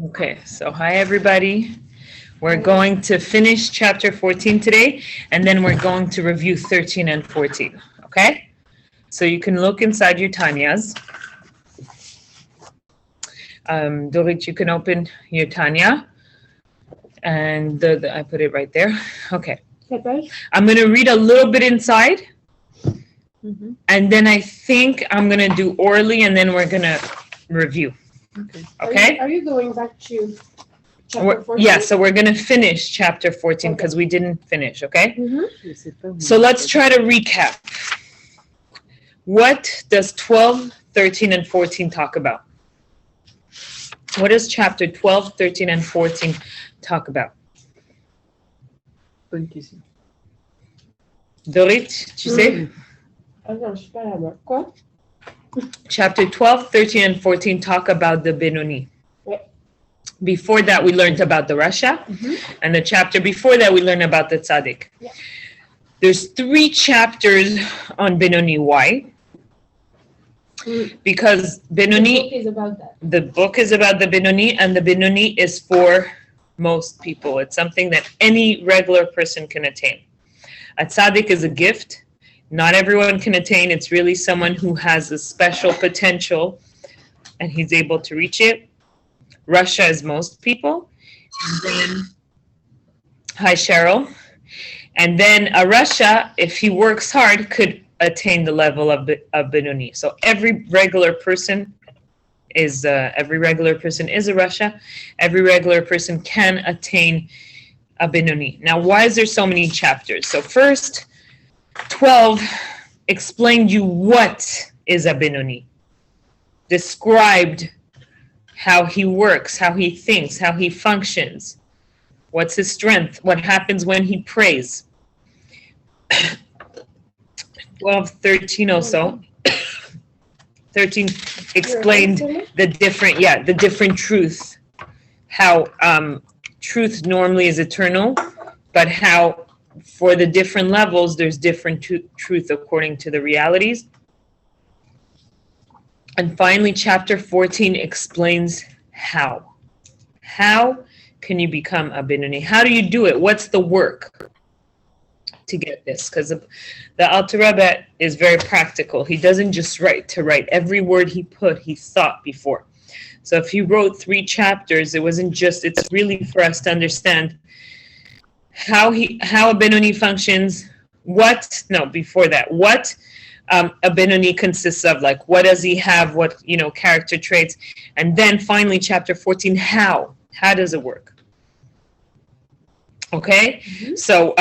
Okay, so hi everybody. We're going to finish chapter 14 today, and then we're going to review 13 and 14. Okay? So you can look inside your Tanyas. Dorit, you can open your Tanya. And I put it right there. Okay. I'm going to read a little bit inside. And then I think I'm going to do orally, and then we're going to review. Okay? Are you going back to chapter 14? Yeah, so we're going to finish chapter 14 because we didn't finish, okay? So let's try to recap. What does 12, 13, and 14 talk about? What does chapter 12, 13, and 14 talk about? Bonne question. Dorit, tu sais? Attends, je suis pas là-bas. Quoi? Chapter 12, 13, and 14 talk about the Benoni. Yeah. Before that, we learned about the Rasha. And the chapter before that, we learned about the Tzaddik. Yeah. There's 3 chapters on Benoni. Why? Because Benoni, The book is about that. the book is about the Benoni, and the Benoni is for most people. It's something that any regular person can attain. A Tzaddik is a gift. Not everyone can attain. It's really someone who has a special potential and he's able to reach it. Russia is most people. And then, hi, Cheryl. And then a Russia, if he works hard, could attain the level of Benoni. So every regular person is a Russia. Every regular person can attain a Benoni. Now, why is there so many chapters? So first, 12 explained you what is a Benoni. Described how he works, how he thinks, how he functions. What's his strength? What happens when he prays? 12, 13 also. 13 explained the different truth. How truth normally is eternal, but how for the different levels, there's different truth according to the realities. And finally, chapter 14 explains how. How can you become a Benoni? How do you do it? What's the work to get this? Because the Alter Rebbe is very practical. He doesn't just write. Every word he put, he thought before. So if he wrote 3 chapters, it's really for us to understand how a Benoni functions, what a Benoni consists of, like what does he have, what character traits, and then finally chapter 14, how does it work? Okay, so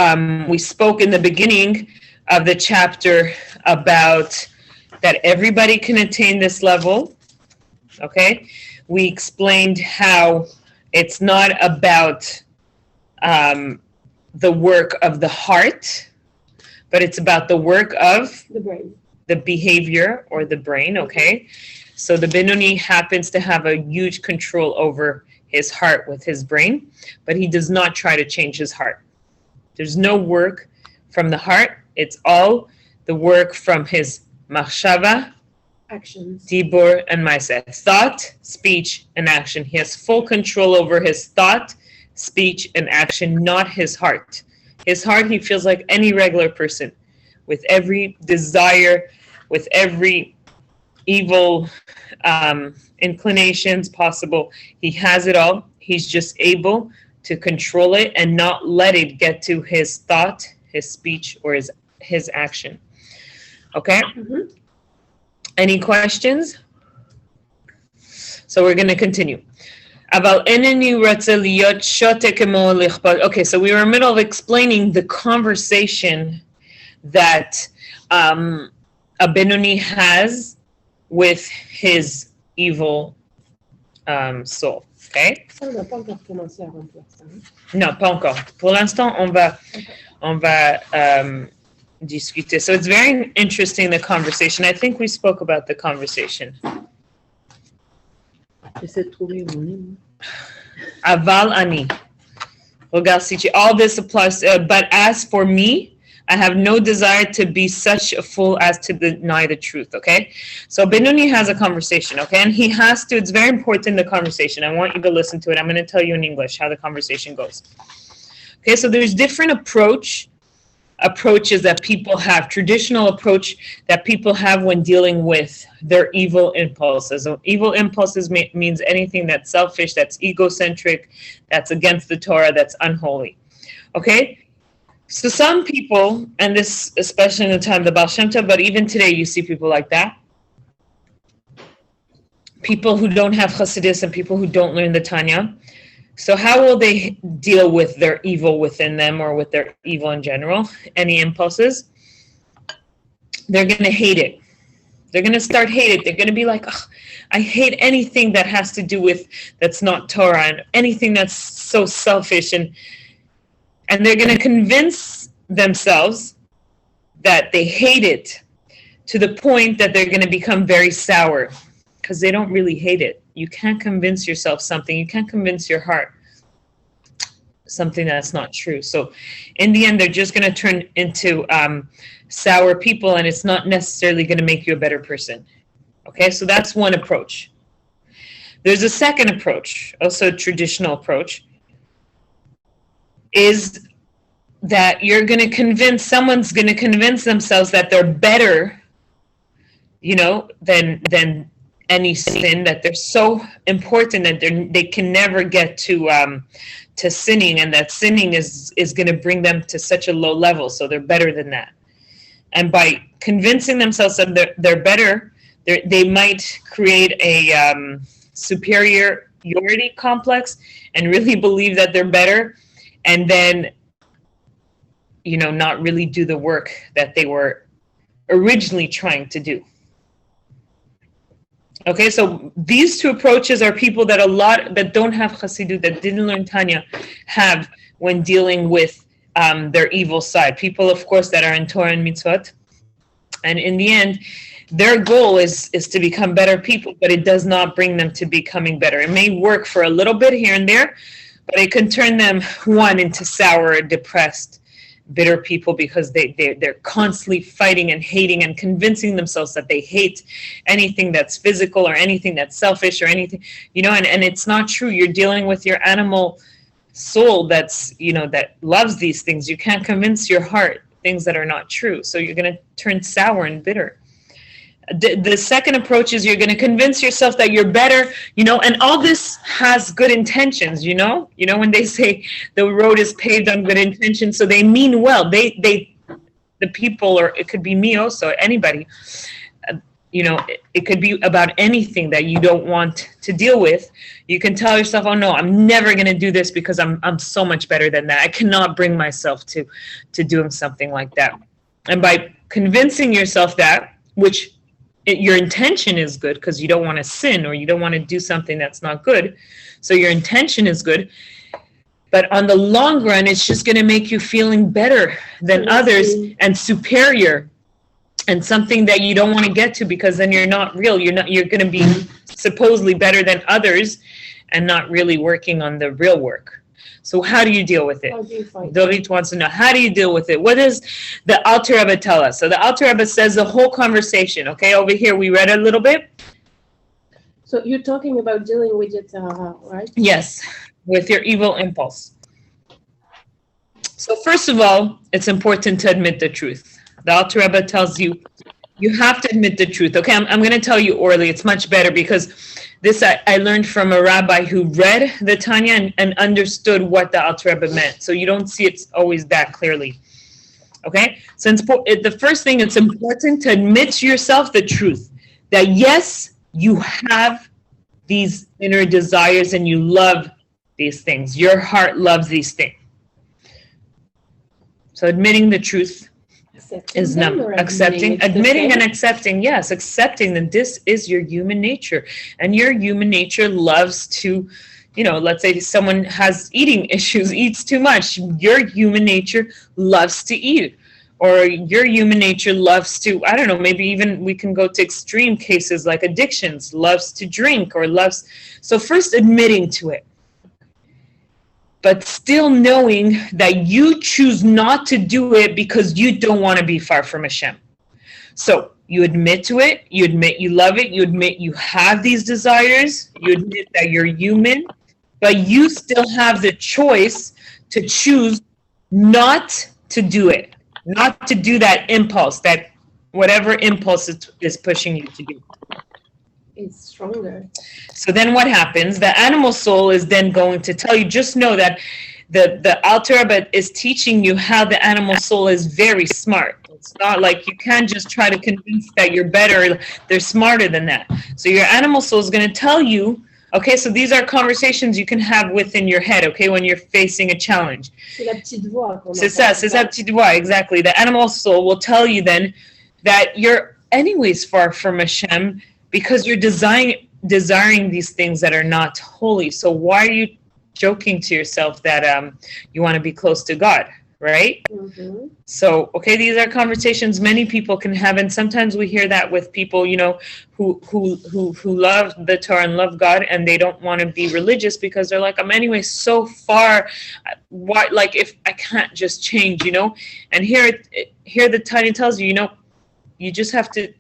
we spoke in the beginning of the chapter about that everybody can attain this level. Okay, we explained how it's not about the work of the heart, but it's about the work of The brain. the behavior or the brain, okay? So the Benoni happens to have a huge control over his heart with his brain, but he does not try to change his heart. There's no work from the heart. It's all the work from his machshava, Actions. dibur, and maaseh. Thought, speech, and action. He has full control over his thought, speech, and action, not his heart. His heart, he feels like any regular person, with every desire, with every evil inclinations possible. He has it all. He's just able to control it and not let it get to his thought, his speech, or his action. Okay? Any questions? So we're going to continue. Okay, so we were in the middle of explaining the conversation that a Benoni has with his evil soul. Okay? Ça, on n'a pas encore commencé avant pour ça. Non, pas encore. Pour l'instant, on va discuter. So it's very interesting, the conversation. I think we spoke about the conversation. J'essaie de trouver mon nom. Aval ani. Regarde, si tu, all this applies, but as for me, I have no desire to be such a fool as to deny the truth, okay? So Benoni has a conversation, okay? And he has to, it's very important, the conversation. I want you to listen to it. I'm going to tell you in English how the conversation goes. Okay, so there's different approaches that people have, traditional approach that people have when dealing with their evil impulses. So evil impulses means anything that's selfish, that's egocentric, that's against the Torah, that's unholy. Okay? So some people, and this especially in the time of the Baal Shem Tov, but even today you see people like that. People who don't have Chassidus and people who don't learn the Tanya. So how will they deal with their evil within them or with their evil in general? Any impulses? They're going to hate it. They're going to start hate it. They're going to be like, oh, I hate anything that has to do with, that's not Torah, and anything that's so selfish. And they're going to convince themselves that they hate it to the point that they're going to become very sour because they don't really hate it. You can't convince yourself something. You can't convince your heart something that's not true. So in the end, they're just going to turn into sour people, and it's not necessarily going to make you a better person. Okay, so that's one approach. There's a second approach, also a traditional approach, is that someone's going to convince themselves that they're better, than any sin, that they're so important that they can never get to sinning, and that sinning is going to bring them to such a low level, so they're better than that. And by convincing themselves that they're better, they might create a superiority complex and really believe that they're better, and then not really do the work that they were originally trying to do. Okay, so these two approaches are people that that don't have Chassidut, that didn't learn Tanya, have when dealing with their evil side. People, of course, that are in Torah and Mitzvot. And in the end, their goal is to become better people, but it does not bring them to becoming better. It may work for a little bit here and there, but it can turn them, into sour, depressed, bitter people, because they're constantly fighting and hating and convincing themselves that they hate anything that's physical or anything that's selfish or anything, and it's not true. You're dealing with your animal soul that's, that loves these things. You can't convince your heart things that are not true. So you're going to turn sour and bitter. The second approach is you're going to convince yourself that you're better, and all this has good intentions, when they say the road is paved on good intentions, so they mean well. The people, or it could be me also, anybody, it could be about anything that you don't want to deal with. You can tell yourself, oh no, I'm never going to do this because I'm so much better than that. I cannot bring myself to doing something like that. And by convincing yourself that, which your intention is good because you don't want to sin or you don't want to do something that's not good. So your intention is good. But on the long run, it's just going to make you feeling better than others and superior, and something that you don't want to get to, because then you're not real. You're going to be supposedly better than others and not really working on the real work. So how do you deal with it? Dorit wants to know, how do you deal with it? What does the Alter Rebbe tell us? So the Alter Rebbe says the whole conversation. Okay, over here we read a little bit. So you're talking about dealing with it, right? Yes, with your evil impulse. So first of all, it's important to admit the truth. The Alter Rebbe tells you have to admit the truth. Okay, I'm going to tell you orally. It's much better, because this I learned from a rabbi who read the Tanya and understood what the Alter Rebbe meant. So you don't see it always that clearly. Okay? So the first thing, it's important to admit to yourself the truth. That yes, you have these inner desires and you love these things. Your heart loves these things. So admitting the truth is admitting and accepting. Yes, accepting that this is your human nature, and your human nature loves to, let's say someone has eating issues, eats too much. Your human nature loves to eat, or your human nature loves to, I don't know, maybe even we can go to extreme cases like addictions, loves to drink or loves. So first admitting to it. but still knowing that you choose not to do it because you don't want to be far from Hashem. So you admit to it, you admit you love it, you admit you have these desires, you admit that you're human, but you still have the choice to choose not to do it, not to do that impulse, that whatever impulse is pushing you to do. It's stronger. So then what happens? The animal soul is then going to tell you, just know that the Alter Rebbe is teaching you how the animal soul is very smart. It's not like you can't just try to convince that you're better. They're smarter than that. So your animal soul is going to tell you, okay, so these are conversations you can have within your head, okay, when you're facing a challenge. C'est la petite voix. C'est ça, c'est sa petite voix, exactly. The animal soul will tell you then that you're anyways far from Hashem because you're desiring these things that are not holy. So why are you joking to yourself that you want to be close to God, right? Mm-hmm. So, okay, these are conversations many people can have, and sometimes we hear that with people, you know, who love the Torah and love God, and they don't want to be religious because they're like, I'm anyway so far. Why, like, if I can't just change, you know? And here the Tanya tells you, you know, you just have to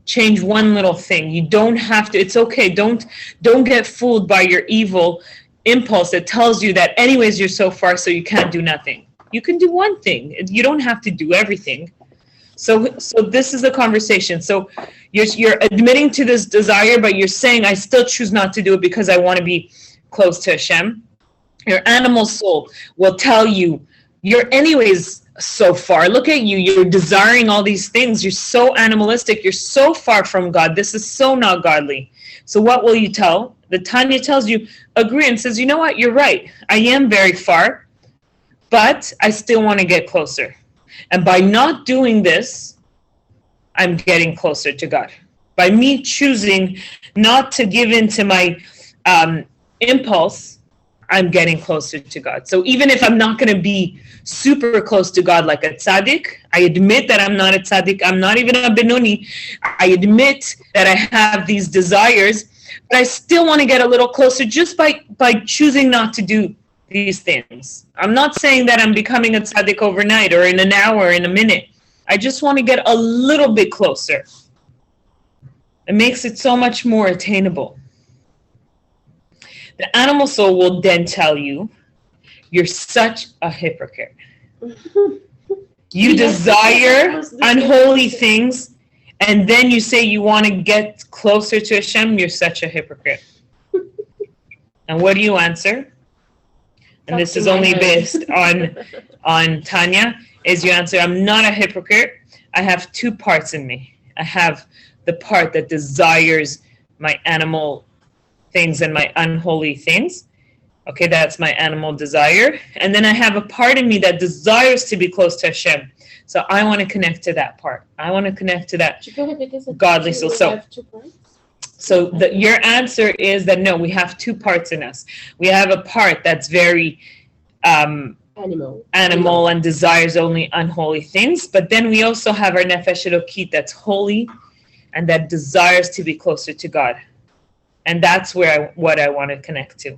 change one little thing. You don't have to. It's okay. Don't get fooled by your evil impulse that tells you that anyways you're so far, so you can't do nothing. You can do one thing. You don't have to do everything. So this is the conversation. So you're admitting to this desire, but you're saying, I still choose not to do it because I want to be close to Hashem. Your animal soul will tell you, you're anyways so far. Look at you. You're desiring all these things. You're so animalistic. You're so far from God. This is so not godly. So what will you tell? The Tanya tells you, agree, and says, you know what? You're right. I am very far, but I still want to get closer. And by not doing this, I'm getting closer to God. By me choosing not to give in to my impulse, I'm getting closer to God. So even if I'm not going to be super close to God like a tzaddik, I admit that I'm not a tzaddik. I'm not even a benoni. I admit that I have these desires, but I still want to get a little closer just by choosing not to do these things. I'm not saying that I'm becoming a tzaddik overnight or in an hour, in a minute. I just want to get a little bit closer. It makes it so much more attainable. The animal soul will then tell you, you're such a hypocrite. You desire unholy things, and then you say you want to get closer to Hashem, you're such a hypocrite. And what do you answer? And this is only based on Tanya, is you answer, I'm not a hypocrite. I have two parts in me. I have the part that desires my animal things and my unholy things. Okay, that's my animal desire. And then I have a part in me that desires to be close to Hashem. So I want to connect to that part. I want to connect to that godly soul. So your answer is that no, we have two parts in us. We have a part that's very animal and desires only unholy things. But then we also have our nefesh elokit that's holy and that desires to be closer to God. And that's what I want to connect to.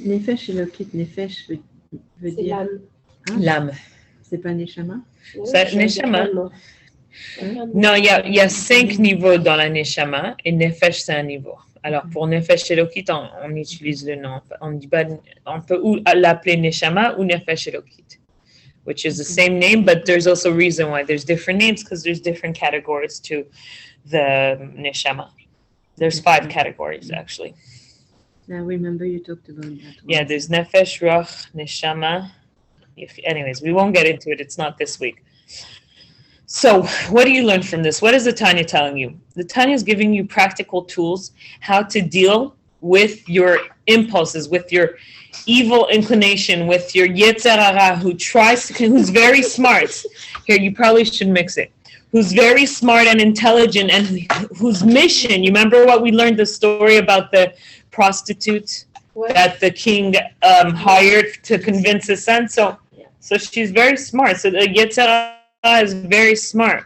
Nefesh elokit, nefesh veut dire l'âme. C'est pas neshama? C'est neshama. Non, il y a 5 niveaux dans la neshama et nefesh c'est un niveau. Alors pour nefesh elokit, on utilise le nom. On peut l'appeler neshama ou nefesh elokit, which is the same name, but there's also reason why there's different names because there's different categories to the neshama. There's 5 categories actually. I remember you talked about that. Yeah, there's nefesh, ruach, neshama. Anyways, we won't get into it. It's not this week. So what do you learn from this? What is the Tanya telling you? The Tanya is giving you practical tools how to deal with your impulses, with your evil inclination, with your yetzer hara, who's very smart. Here, you probably should mix it. Who's very smart and intelligent, and whose mission, you remember what we learned, the story about the prostitute that the king hired to convince his son? So she's very smart. So the yetzer hara is very smart.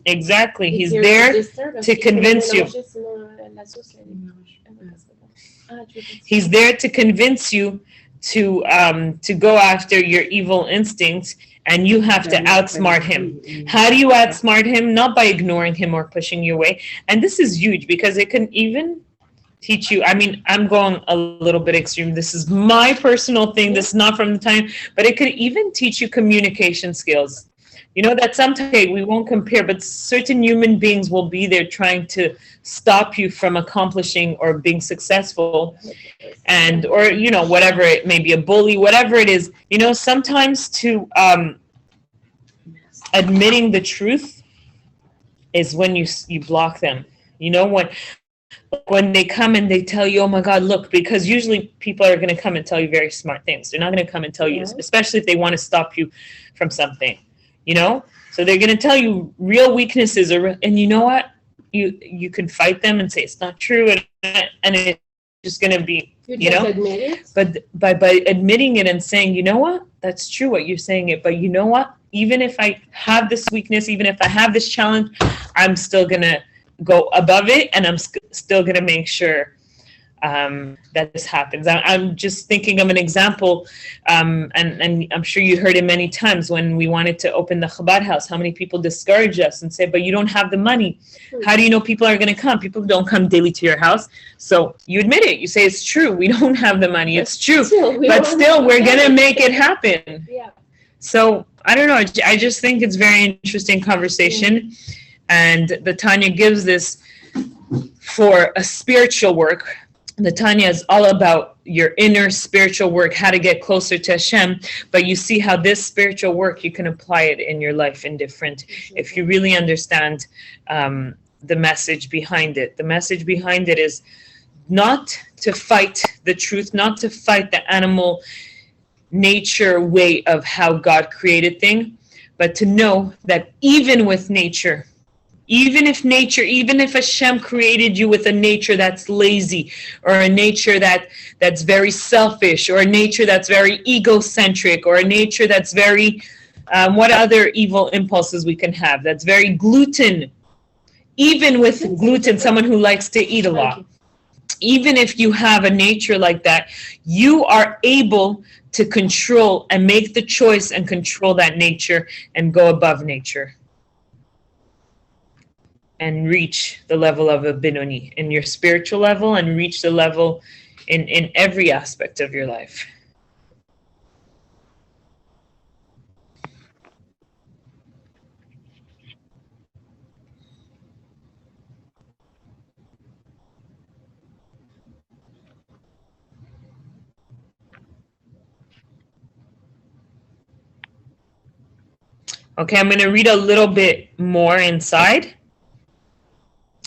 Exactly. He's there to convince you. He's there to convince you to go after your evil instincts, and you have to outsmart him. How do you outsmart him? Not by ignoring him or pushing you away. And this is huge because it can even teach you. I mean, I'm going a little bit extreme. This is my personal thing. This is not from the time, but it could even teach you communication skills. You know that sometimes we won't compare, but certain human beings will be there trying to stop you from accomplishing or being successful, and or you know whatever it may be, a bully, whatever it is. You know, sometimes to admitting the truth is when you block them. You know, when they come and they tell you, oh my God, look, because usually people are going to come and tell you very smart things. They're not going to come and tell you, especially if they want to stop you from something. You know, so they're going to tell you real weaknesses, and you know what? You can fight them and say it's not true, and it's just going to be, you know. Admit it. But by admitting it and saying, you know what, that's true what you're saying it, but you know what? Even if I have this weakness, even if I have this challenge, I'm still going to go above it, and I'm still going to make sure that this happens. I'm just thinking of an example, and I'm sure you heard it many times when we wanted to open the Chabad house. How many people discourage us and say, but you don't have the money. How do you know people are going to come? People don't come daily to your house. So you admit it. You say it's true. We don't have the money. It's true. But still, we're going to make it happen. Yeah. So I don't know. I just think it's very interesting conversation. And the Tanya gives this for a spiritual work. The Tanya is all about your inner spiritual work, how to get closer to Hashem. But you see how this spiritual work, you can apply it in your life in different, if you really understand the message behind it. The message behind it is not to fight the truth, not to fight the animal nature way of how God created things, but to know that even with nature, even if Hashem created you with a nature that's lazy, or a nature that's very selfish, or a nature that's very egocentric, or a nature that's very, what other evil impulses we can have, that's very gluten, even with gluten, someone who likes to eat a lot, even if you have a nature like that, you are able to control and make the choice and control that nature and go above nature and reach the level of a Binoni in your spiritual level, and reach the level in every aspect of your life. Okay, I'm going to read a little bit more inside,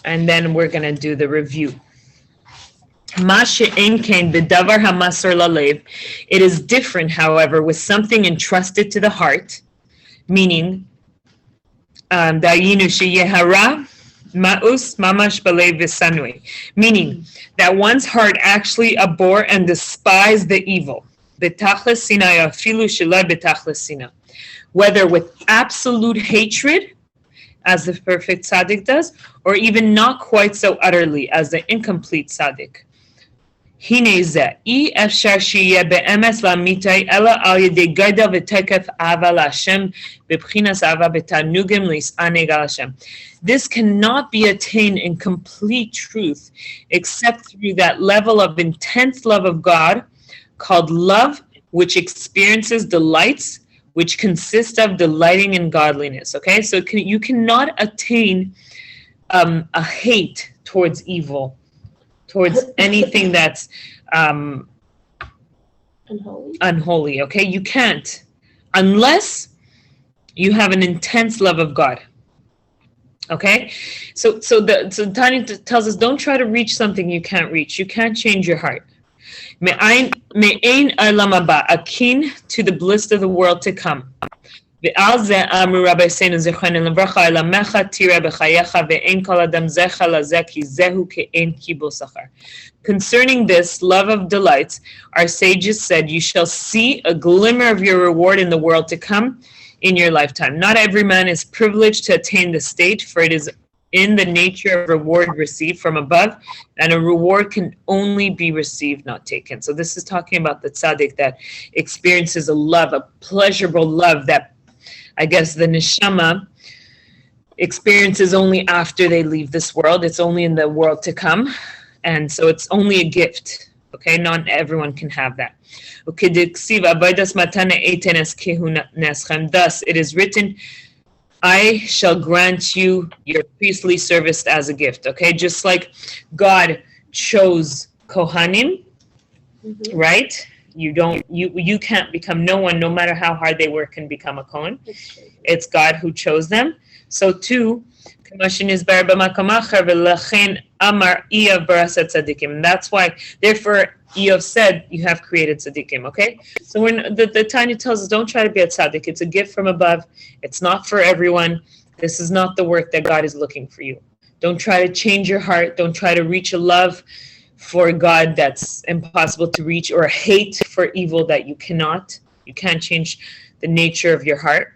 and then we're going to do the review. It is different, however, with something entrusted to the heart, meaning meaning that one's heart actually abhor and despise the evil, whether with absolute hatred, as the perfect tzaddik does, or even not quite so utterly as the incomplete tzaddik. This cannot be attained in complete truth except through that level of intense love of God called love, which experiences delights, which consists of delighting in godliness. Okay, so you cannot attain a hate towards evil, towards anything that's unholy. Okay, you can't, unless you have an intense love of God. Okay, so Tanya tells us, don't try to reach something you can't reach. You can't change your heart. Me'ain olam haba, akin to the bliss of the world to come. Ve'al ze amru Rabbi Seinu Zichrono Livracha elamecha tira b'chayecha ve'ein kol adam zecha lazeh ki zehu ke'ein kibul sachar. Concerning this love of delights, our sages said, you shall see a glimmer of your reward in the world to come in your lifetime. Not every man is privileged to attain the state, for it in the nature of reward received from above, and a reward can only be received, not taken. So this is talking about the tzaddik that experiences a love, a pleasurable love that I guess the neshama experiences only after they leave this world. It's only in the world to come. And so it's only a gift. Okay, not everyone can have that. Thus it is written, I shall grant you your priestly service as a gift. Okay, just like God chose Kohanim, right? You can't become, no one, no matter how hard they work, can become a Kohen. It's God who chose them. So too, and that's why, therefore, Eov said, you have created tzaddikim, okay? So when the Tanya tells us, don't try to be a tzaddik. It's a gift from above. It's not for everyone. This is not the work that God is looking for you. Don't try to change your heart. Don't try to reach a love for God that's impossible to reach, or a hate for evil that you cannot. You can't change the nature of your heart,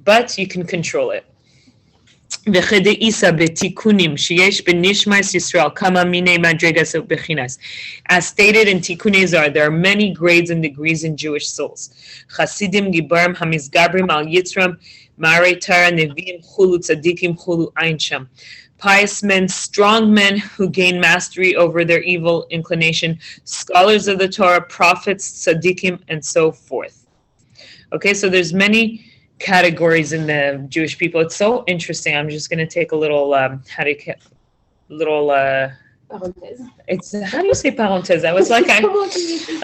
but you can control it. As stated in Tikkunei Zohar, there are many grades and degrees in Jewish souls. Chasidim, Gibarim, Hamizgabrim, Al Yitzram, Ma'arei Torah, Nevi'im, Chulu, Tzadikim, Chulu, Ein Sham. Pious men, strong men who gain mastery over their evil inclination, scholars of the Torah, prophets, tzaddikim, and so forth. Okay, so there's many categories in the Jewish people. It's so interesting. I'm just going to take a little, parenthèse. It's, how do you say parenthèse? I was like, a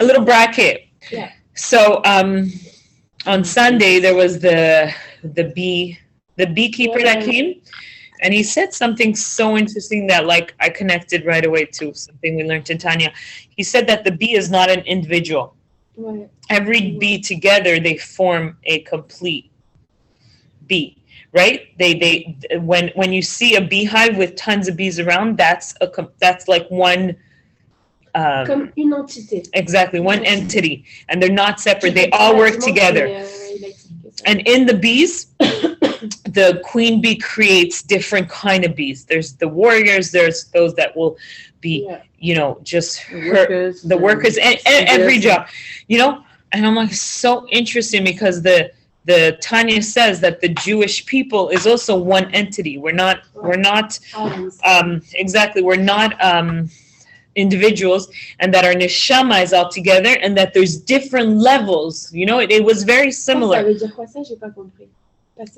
little bracket. Yeah. So on Sunday, there was the beekeeper that came. And he said something so interesting that, like, I connected right away to something we learned in Tanya. He said that the bee is not an individual. Right. Every bee together, they form a complete bee, right? When you see a beehive with tons of bees around, that's like one. Comme une entité. Exactly, one entity, and they're not separate. They all work together. And in the bees, the queen bee creates different kind of bees. There's the warriors. There's those that will be, just the workers, and every job, And I'm like, so interesting, because the Tanya says that the Jewish people is also one entity. We're not exactly. We're not individuals, and that our neshama is all together, and that there's different levels. It was very similar.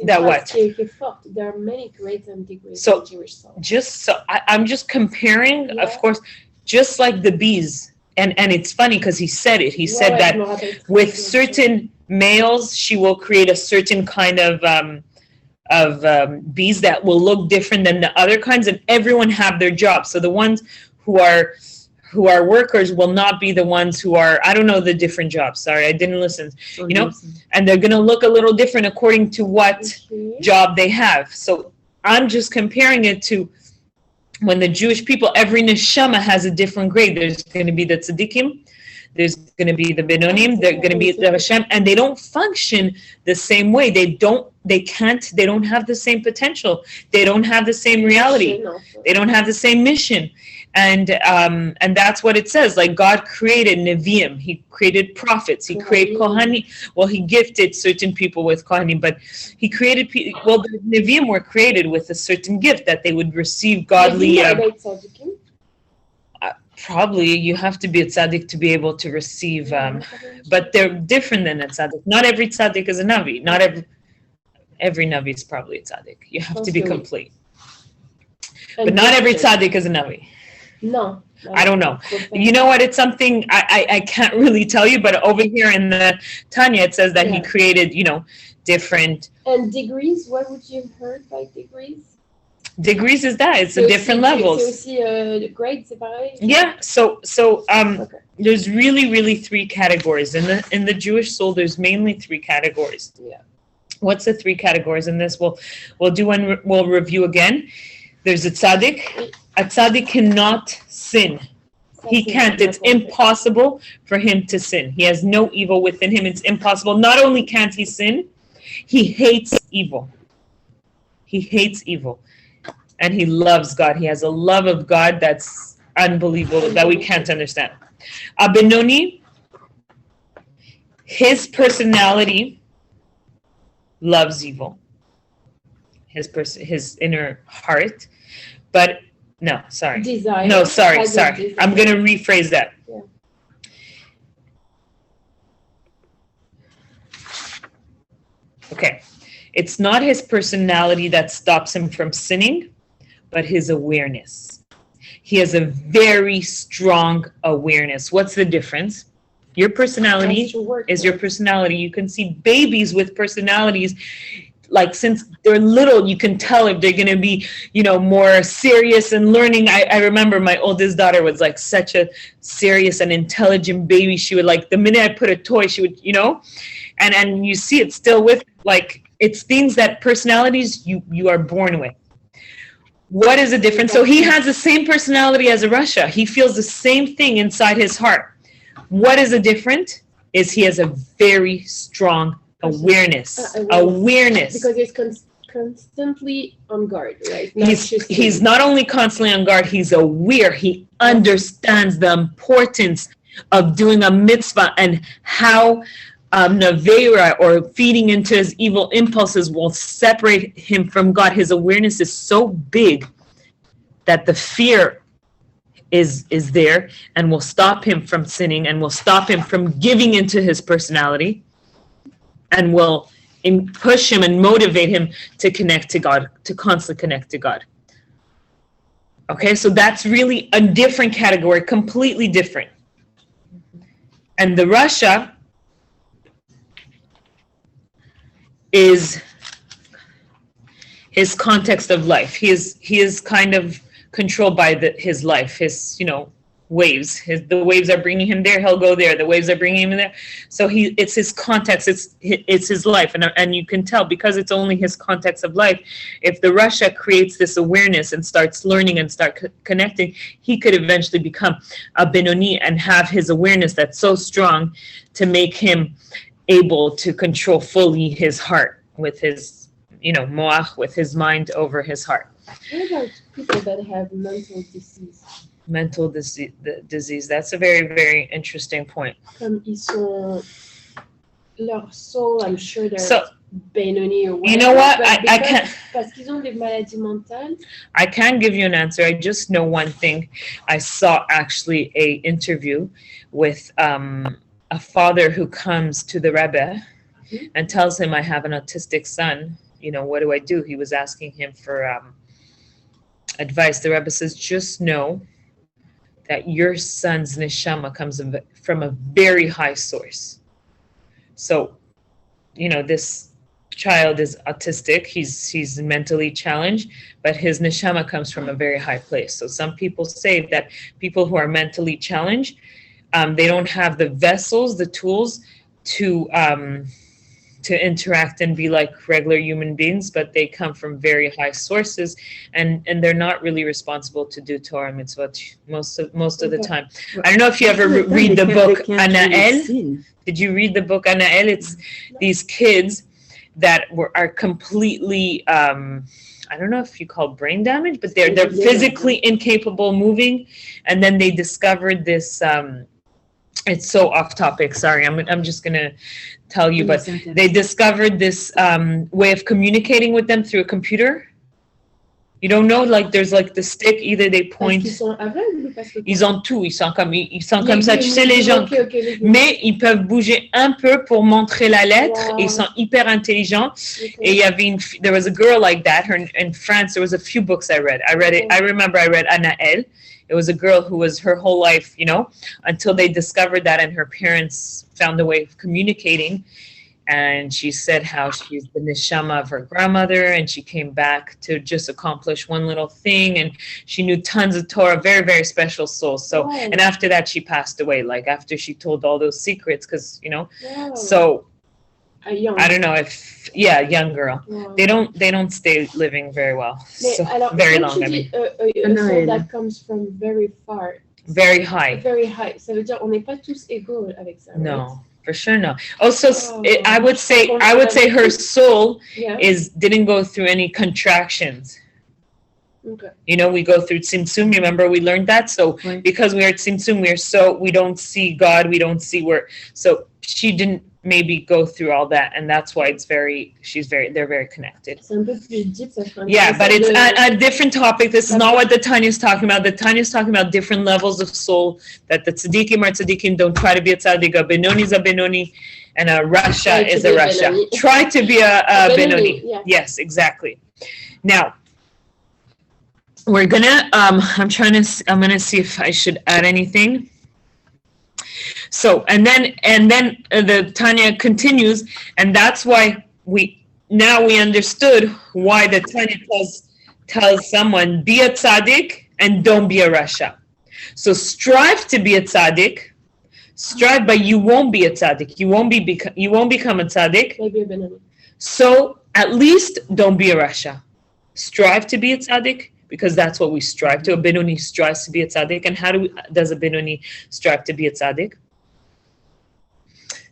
That what? There are many grades and degrees So, in Jewish soul. I'm just comparing, of course, just like the bees. And it's funny because he said it. He said that with certain males, she will create a certain kind of bees that will look different than the other kinds, and everyone have their job. So the ones who are workers will not be the ones who are, I don't know the different jobs. Sorry, I didn't listen. And they're going to look a little different according to what job they have. So I'm just comparing it to when the Jewish people, every neshama has a different grade. There's going to be the tzaddikim, there's going to be the benonim, they're going to be the Hashem, and they don't function the same way. They don't have the same potential. They don't have the same reality. They don't have the same mission. And that's what it says. Like, God created Nevi'im. He created prophets. He created Kohanim. Well, he gifted certain people with Kohanim, but he created the Nevi'im were created with a certain gift that they would receive godly. Probably you have to be a tzaddik to be able to receive, but they're different than a tzaddik. Not every tzaddik is a navi. Not every navi is probably a tzaddik. You have to be complete. But not every tzaddik is a navi. No. I don't know. You know what? It's something I can't really tell you, but over here in the Tanya, it says that he created, different. And degrees, what would you have heard by degrees? Degrees is that. It's the different levels. C'est aussi grades, c'est pareil? Yeah. So there's really three categories. In the Jewish soul, there's mainly three categories. Yeah. What's the three categories in this? We'll review again. There's a tzaddik. A tzaddik cannot sin. He can't. It's impossible for him to sin. He has no evil within him. It's impossible. Not only can't he sin, he hates evil. He hates evil. And he loves God. He has a love of God that's unbelievable, that we can't understand. Benoni, his personality loves evil. His inner heart. But no, sorry. Desire. No, sorry. Desire. I'm going to rephrase that. Yeah. Okay. It's not his personality that stops him from sinning, but his awareness. He has a very strong awareness. What's the difference? Your personality is your personality. You can see babies with personalities, like since they're little, you can tell if they're going to be, more serious and learning. I remember my oldest daughter was like such a serious and intelligent baby. She would the minute I put a toy, she would, and you see it still with it's things that personalities you are born with. What is the difference? So he has the same personality as a Russia. He feels the same thing inside his heart. What is the difference? Is he has a very strong awareness. Because he's constantly on guard, right? He's not only constantly on guard, he's aware. He understands the importance of doing a mitzvah and how Naveira, or feeding into his evil impulses, will separate him from God. His awareness is so big that the fear is there and will stop him from sinning and will stop him from giving into his personality and will push him and motivate him to connect to God, to constantly connect to God. Okay, so that's really a different category, completely different. And the Russia is his context of life. He is kind of controlled by his life, his waves. The waves are bringing him there, he'll go there. The waves are bringing him there. So it's his context. It's his life, and you can tell because it's only his context of life. If the Russia creates this awareness and starts learning and start connecting, he could eventually become a Benoni and have his awareness that's so strong to make him able to control fully his heart with his, moach, with his mind over his heart. What about people that have mental disease? Mental disease. That's a very, very interesting point. Comme ils sont, leur soul, I'm sure they're Benoni or whatever. You know what? I can't. Parce qu'ils ont des maladies mentales. I can't give you an answer. I just know one thing. I saw actually a interview with a father who comes to the Rebbe and tells him, I have an autistic son. What do I do? He was asking him for advice. The Rebbe says, just know that your son's neshama comes from a very high source. So, this child is autistic. He's mentally challenged, but his neshama comes from a very high place. So some people say that people who are mentally challenged, they don't have the vessels, the tools to interact and be like regular human beings, but they come from very high sources, and they're not really responsible to do Torah mitzvot most of the time. I don't know if you ever read the book Anael. Did you read the book Anael? It's these kids that are completely I don't know if you call brain damage, but they're physically incapable of moving, and then they discovered this. It's so off topic. Sorry, I'm just gonna tell you, but they discovered this way of communicating with them through a computer. You don't know, there's the stick. Either they point. Ils ont tout. Ils sont comme ça. Tu sais, les gens. Mais ils peuvent bouger un peu pour montrer la lettre. Wow. Et ils sont hyper intelligents. Okay. Et there was a girl like that. In France, there was a few books I read. I remember I read Anael. It was a girl who was her whole life, until they discovered that, and her parents found a way of communicating. And she said how she's the neshama of her grandmother, and she came back to just accomplish one little thing, and she knew tons of Torah, very, very special soul. So, wow. And after that, she passed away, after she told all those secrets, because, wow. So I don't know if, young girl. Wow. They don't stay living very well. So, alors, very long, I mean. A soul that comes from very far. Very high. Very high. Ça veut dire on n'est pas tous égaux avec ça. No. Right? For sure, no. Also, I would say her soul didn't go through any contractions. Okay. You know, we go through Tzimtzum. Remember, we learned that. So Right. because we are at Tzimtzum, we don't see God. We don't see where. So she didn't maybe go through all that, and that's why they're very connected. C'est un peu plus deep, ça serait Yeah, but it's a different topic. This is not what the Tanya is talking about. The Tanya is talking about different levels of soul, that the tzaddikim are tzaddikim. Don't try to be a tzaddik. A benoni is a benoni, and a rasha is a rasha. Try to be a benoni. Yeah. Yes, exactly. Now, we're gonna, I'm gonna see if I should add anything. So, and then the Tanya continues, and that's why we understood why the Tanya tells someone, be a tzaddik and don't be a rasha. So strive to be a tzaddik, but you won't be a tzaddik. You won't become a tzaddik. Maybe a benoni. So at least don't be a rasha. Strive to be a tzaddik, because that's what we strive to. A benoni strives to be a tzaddik. And how does a benoni strive to be a tzaddik?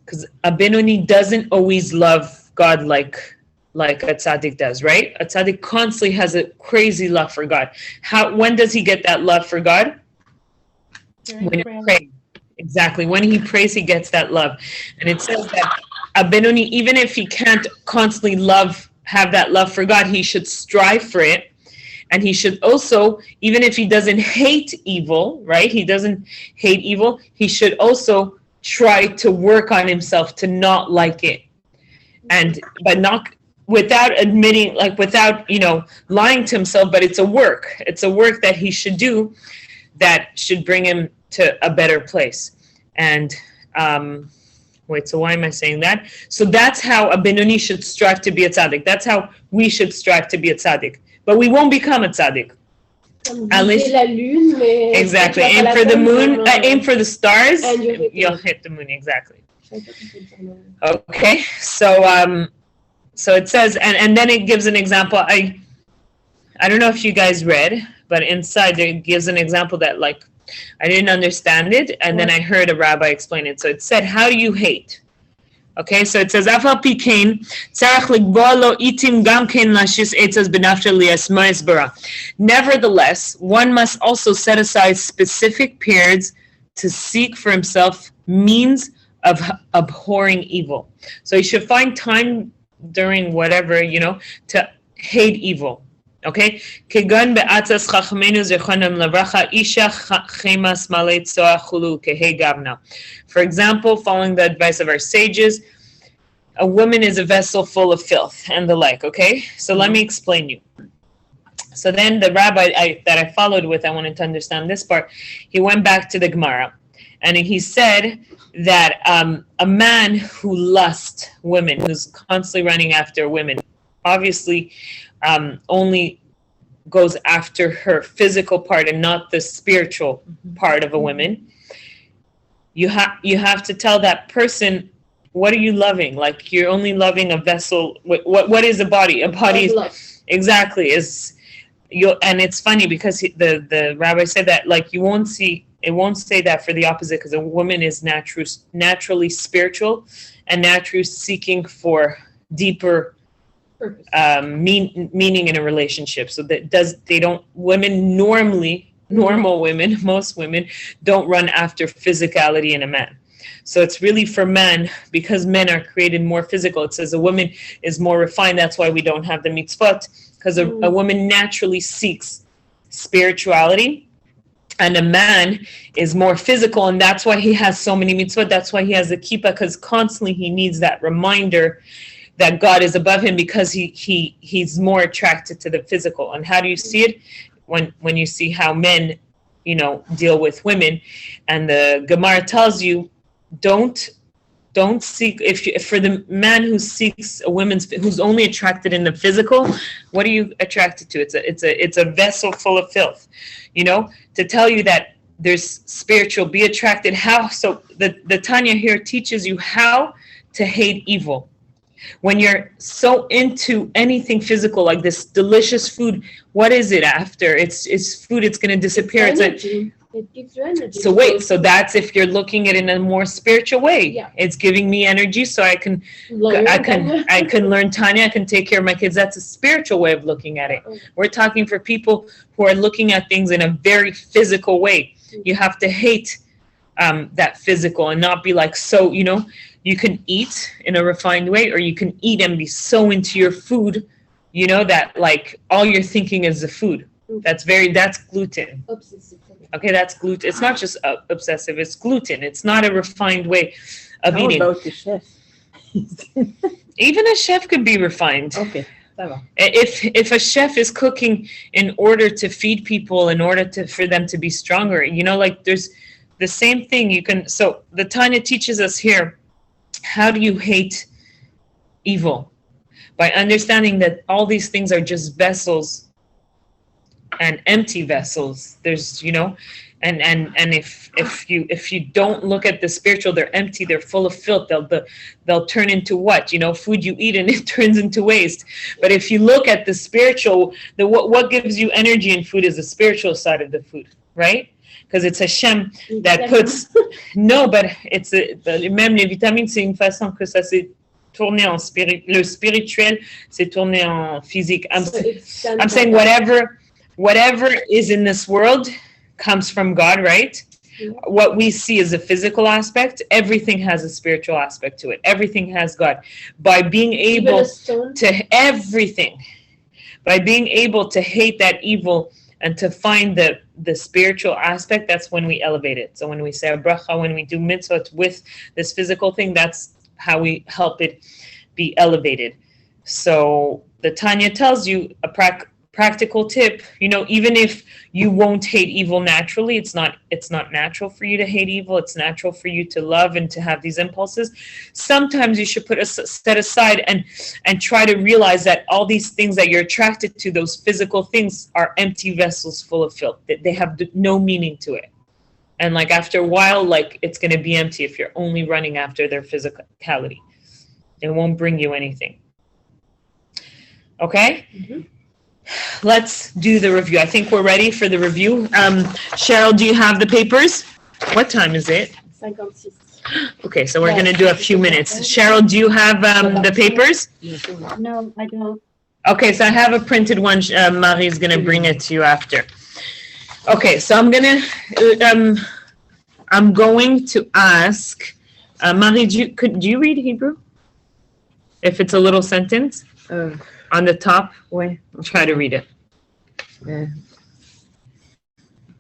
Because a benoni doesn't always love God like a tzaddik does, right? A tzaddik constantly has a crazy love for God. When does he get that love for God? When he prays. Exactly. When he prays, he gets that love. And it says that a benoni, even if he can't constantly have that love for God, he should strive for it. And he should also, even if he doesn't hate evil, right? He doesn't hate evil. He should also try to work on himself to not like it. But not without admitting, like without, lying to himself, but it's a work. It's a work that he should do that should bring him to a better place. And, so why am I saying that? So that's how a benoni should strive to be a tzaddik. That's how we should strive to be a tzaddik. But we won't become a tzaddik. Exactly. Aim for the moon, aim for the stars, and you'll hit the moon. Exactly. Okay. So it says, and then it gives an example. I don't know if you guys read, but inside it gives an example that like I didn't understand it, and then I heard a rabbi explain it. So it said, how do you hate? Okay, so it says, nevertheless, one must also set aside specific periods to seek for himself means of abhorring evil. So you should find time during whatever, to hate evil. Okay? For example, following the advice of our sages, a woman is a vessel full of filth and the like. Okay? So let me explain you. So then the rabbi that I followed with, I wanted to understand this part. He went back to the Gemara and he said that a man who lusts women, who's constantly running after women, obviously only goes after her physical part and not the spiritual part of a woman. You have to tell that person, what are you loving? Like, you're only loving a vessel. What is a body? A body is exactly is you. And it's funny because the rabbi said that like it won't say that for the opposite, because a woman is naturally spiritual and naturally seeking for deeper meaning in a relationship. So normal women, most women don't run after physicality in a man. So it's really for men, because men are created more physical. It says a woman is more refined. That's why we don't have the mitzvot, because a woman naturally seeks spirituality, and a man is more physical, and that's why he has so many mitzvot. That's why he has a kippah, because constantly he needs that reminder that God is above him, because he's more attracted to the physical. And how do you see it? When you see how men, deal with women, and the Gemara tells you, don't seek. If for the man who seeks a woman's, who's only attracted in the physical, what are you attracted to? It's a vessel full of filth. To tell you that there's spiritual, be attracted. How? So the Tanya here teaches you how to hate evil. When you're so into anything physical, like this delicious food, what is it after? It's food. It's going to disappear. It gives you energy. So wait, so that's if you're looking at it in a more spiritual way. Yeah. It's giving me energy so I can learn. I can learn Tanya, I can take care of my kids. That's a spiritual way of looking at it. We're talking for people who are looking at things in a very physical way. You have to hate that physical and not be like, so, you know, you can eat in a refined way, or you can eat and be so into your food, you know, that like all you're thinking is the food. That's gluten. Obsessive. Okay, that's gluten. It's not just obsessive, it's gluten. It's not a refined way of eating. How about the chef? Even a chef could be refined. Okay, ça va. If a chef is cooking in order to feed people, in order for them to be stronger, you know, like there's the same thing you can. So the Tanya teaches us here, how do you hate evil? By understanding that all these things are just vessels and empty vessels. There's, you know, and if you don't look at the spiritual, they're empty, they're full of filth. They'll turn into what? You know, food you eat and it turns into waste. But if you look at the spiritual, what gives you energy in food is the spiritual side of the food, right? Because it's Hashem that puts no, but it's même les vitamines, c'est une façon que ça s'est tourné en le spirituel, c'est tourné en physique. I'm saying whatever is in this world comes from God, right? Yeah. What we see is a physical aspect. Everything has a spiritual aspect to it. Everything has God. By being able by being able to hate that evil and to find the spiritual aspect, that's when we elevate it. So when we say a bracha, when we do mitzvot with this physical thing, that's how we help it be elevated. So the Tanya tells you a practical tip, you know, even if you won't hate evil naturally, it's not natural for you to hate evil. It's natural for you to love and to have these impulses. Sometimes you should set aside and try to realize that all these things that you're attracted to, those physical things, are empty vessels full of filth. They have no meaning to it. And like after a while, like it's going to be empty if you're only running after their physicality. It won't bring you anything. Okay? Mm-hmm. Let's do the review. I think we're ready for the review. Cheryl, do you have the papers? What time is it? 56. Okay, so we're going to do a few minutes. Cheryl, do you have the papers? No, I don't. Okay, so I have a printed one. Marie's going to bring it to you after. Okay, so I'm going to ask, Marie, do you read Hebrew? If it's a little sentence? On the top, ouais. Try to read it.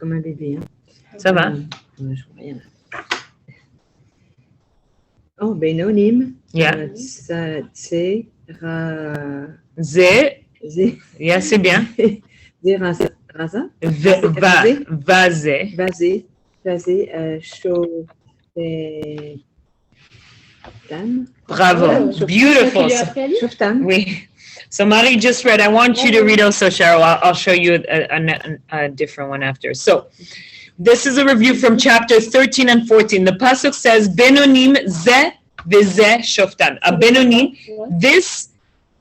Comme un bébé. Hein. Ça va? Je vois rien. Oh, Benonim. Yeah. C'est Yeah, c'est bien. Raza. Vazé. Chaud. Bravo. Beautiful. Shoftan. Oui. So Marie just read. I want you to read also, Cheryl. I'll show you a different one after. So this is a review from chapter 13 and 14. The pasuk says, Benonim ze v'ze shoftan. A Benonim, this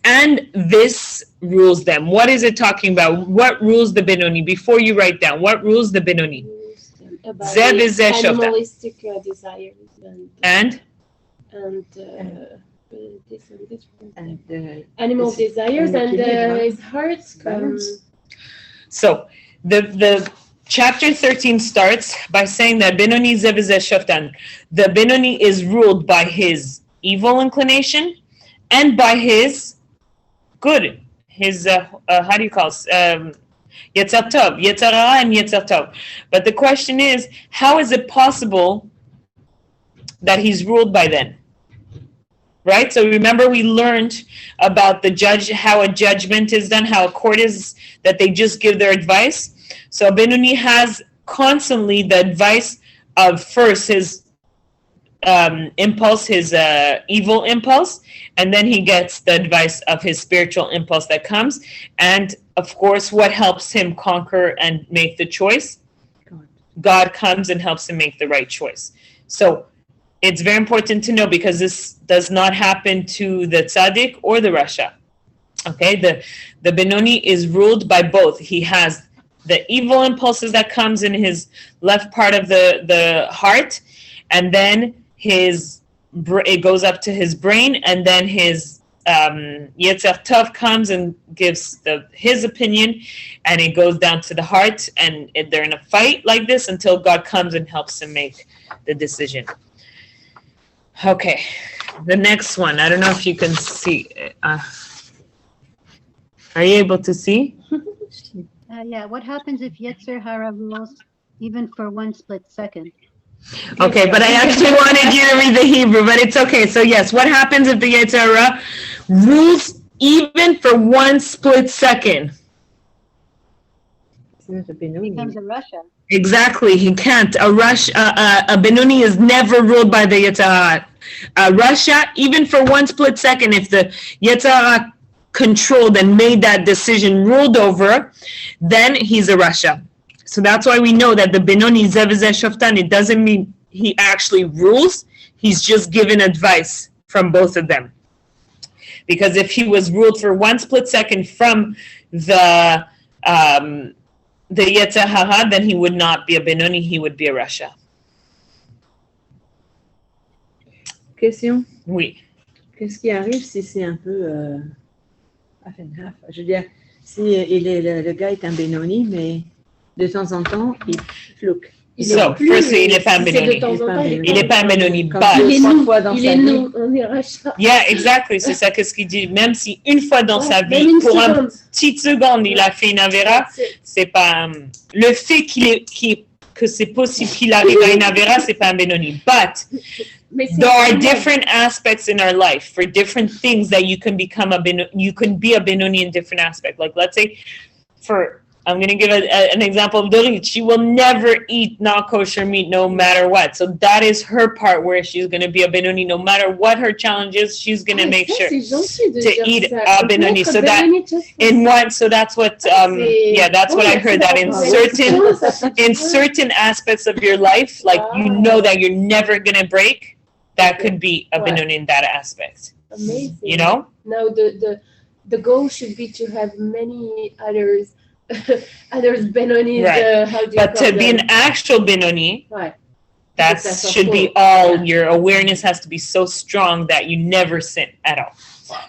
and this rules them. What is it talking about? What rules the Benoni? Before you write down, what rules the Benoni? Ze v'ze shoftan. Animalistic desires. And animal desires and his heart comes. So the chapter 13 starts by saying that Benoni ze v'ze shoftan. The Benoni is ruled by his evil inclination and by his good, his how do you call it? Yetzer Tov, Yetzer Hara and Yetzer Tov. But the question is, how is it possible that he's ruled by them? Right? So remember we learned about how a judgment is done, how a court is, that they just give their advice. So Benoni has constantly the advice of first his impulse, his evil impulse, and then he gets the advice of his spiritual impulse that comes. And of course, what helps him conquer and make the choice? God comes and helps him make the right choice. So it's very important to know, because this does not happen to the tzaddik or the rasha. Okay, the Benoni is ruled by both. He has the evil impulses that comes in his left part of the heart, and then it goes up to his brain, and then his Yetzer Tov comes and gives his opinion, and it goes down to the heart, and they're in a fight like this until God comes and helps him make the decision. Okay, the next one. I don't know if you can see. Are you able to see? Yeah, what happens if Yetzer Hara rules even for 1 split second? Okay, but I actually wanted you to read the Hebrew, but it's okay. So yes, what happens if the Yetzer Hara rules even for 1 split second? Becomes a Russia. Exactly, he can't. A Benoni is never ruled by the Yetzer Hara. Russia, even for 1 split second, if the Yetzer Hara controlled and made that decision, ruled over, then he's a Russia. So that's why we know that the Benoni Zevizeh Shoftan, it doesn't mean he actually rules. He's just given advice from both of them. Because if he was ruled for 1 split second from the Yetzer Hara, then he would not be a Benoni, he would be a Russia. Question? Oui. Qu'est-ce qui arrive si c'est un peu half and half? Je veux dire, si le gars est un Benoni, mais de temps en temps, il floque. So, firstly, il n'est pas un Benoni. Il n'est pas un Benoni, but... Il est nous, on est Russia. Yeah, exactly, c'est ça qu'est-ce qu'il dit. Même si une fois dans sa vie, pour une petite seconde, il a fait une Avera, c'est pas... le fait que c'est possible qu'il arrive à une Avera, c'est pas un Benoni. But there are different aspects in our life for different things that you can become you can be a Benoni in different aspects. Like, let's say, I'm going to give an example of Dorit. She will never eat not kosher meat no matter what. So that is her part where she's going to be a Benoni. No matter what her challenge is, she's going to make sure to eat a Benoni. So that's what, that's what I heard, that in certain aspects of your life, like you know that you're never going to break, that could be a Benoni in that aspect. Amazing. You know? No, the goal should be to have many others Benoni, right. But to be an actual Benoni, right, that should be all, your awareness has to be so strong that you never sin at all.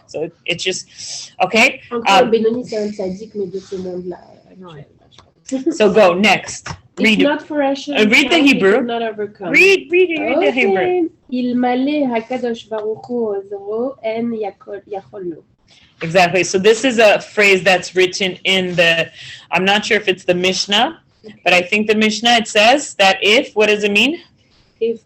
So it's just, okay? Benoni, c'est un sadique, mais de ce monde-là. So go, next. Read, not for read the Hebrew. Not overcome. Read the Hebrew. Il malé hakadosh baruch hu ozro en yachol lo. Exactly. So this is a phrase that's written in I'm not sure if it's the Mishnah, but I think the Mishnah, it says that what does it mean? If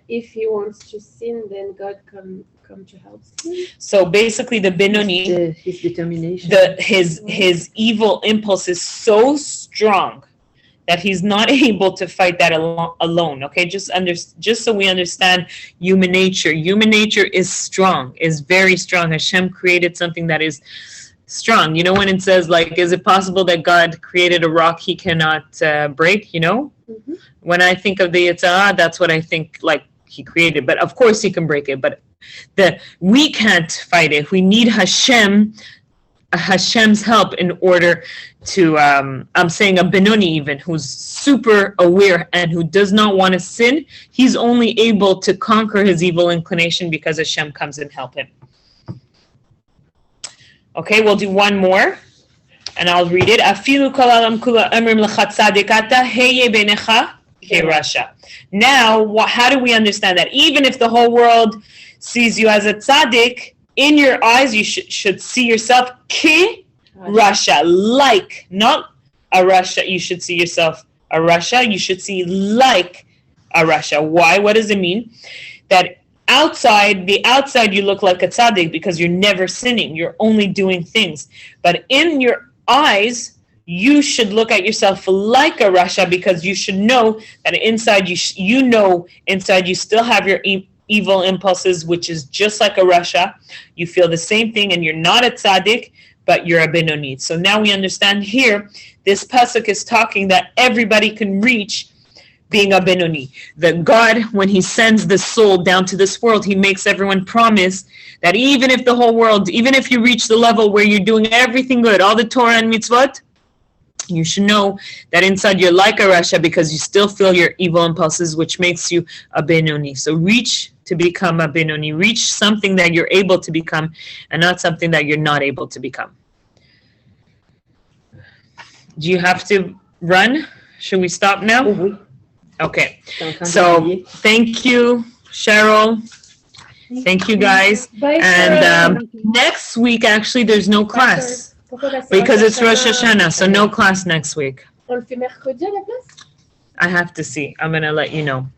he wants to sin, then God come to help him. So basically the Benoni, his determination, his evil impulse is so strong that he's not able to fight that alone. Okay, just so we understand human nature. Human nature is strong, is very strong. Hashem created something that is strong. You know, when it says, like, is it possible that God created a rock he cannot break? You know, when I think of the Yetzer Hara, that's what I think, like, he created. But of course he can break it. But we can't fight it. We need Hashem's help in order to, I'm saying a Benoni even, who's super aware and who does not want to sin, he's only able to conquer his evil inclination because Hashem comes and help him. Okay, we'll do one more, and I'll read it. Afilu kol alam kula amrim lecha tzadikata heye beinecha kerasha. Now, how do we understand that? Even if the whole world sees you as a tzaddik, in your eyes, you should see yourself ki Russia, like, not a Russia. You should see yourself a Russia. You should see like a Russia. Why? What does it mean? That the outside you look like a tzaddik because you're never sinning. You're only doing things. But in your eyes, you should look at yourself like a Russia because you should know that inside inside you still have your evil impulses, which is just like a Russia. You feel the same thing and you're not a tzaddik, but you're a Benoni. So now we understand here, this pasuk is talking that everybody can reach being a Benoni. That God, when he sends the soul down to this world, he makes everyone promise that even if the whole world, even if you reach the level where you're doing everything good, all the Torah and mitzvot, You should know that inside you're like a Rasha because you still feel your evil impulses, which makes you a Benoni. So reach to become a Benoni. Reach something that you're able to become and not something that you're not able to become. Do you have to run? Should we stop now? Oh oui. Okay. T'es en train So d'oublier. thank you, Cheryl. Thank you guys. Bye, And Sarah. next week, actually, there's no class Pourquoi parce que because it's Rosh Rosh Hashanah, so no class next week. On le fait mercredi à la place? I have to see. I'm going to let you know.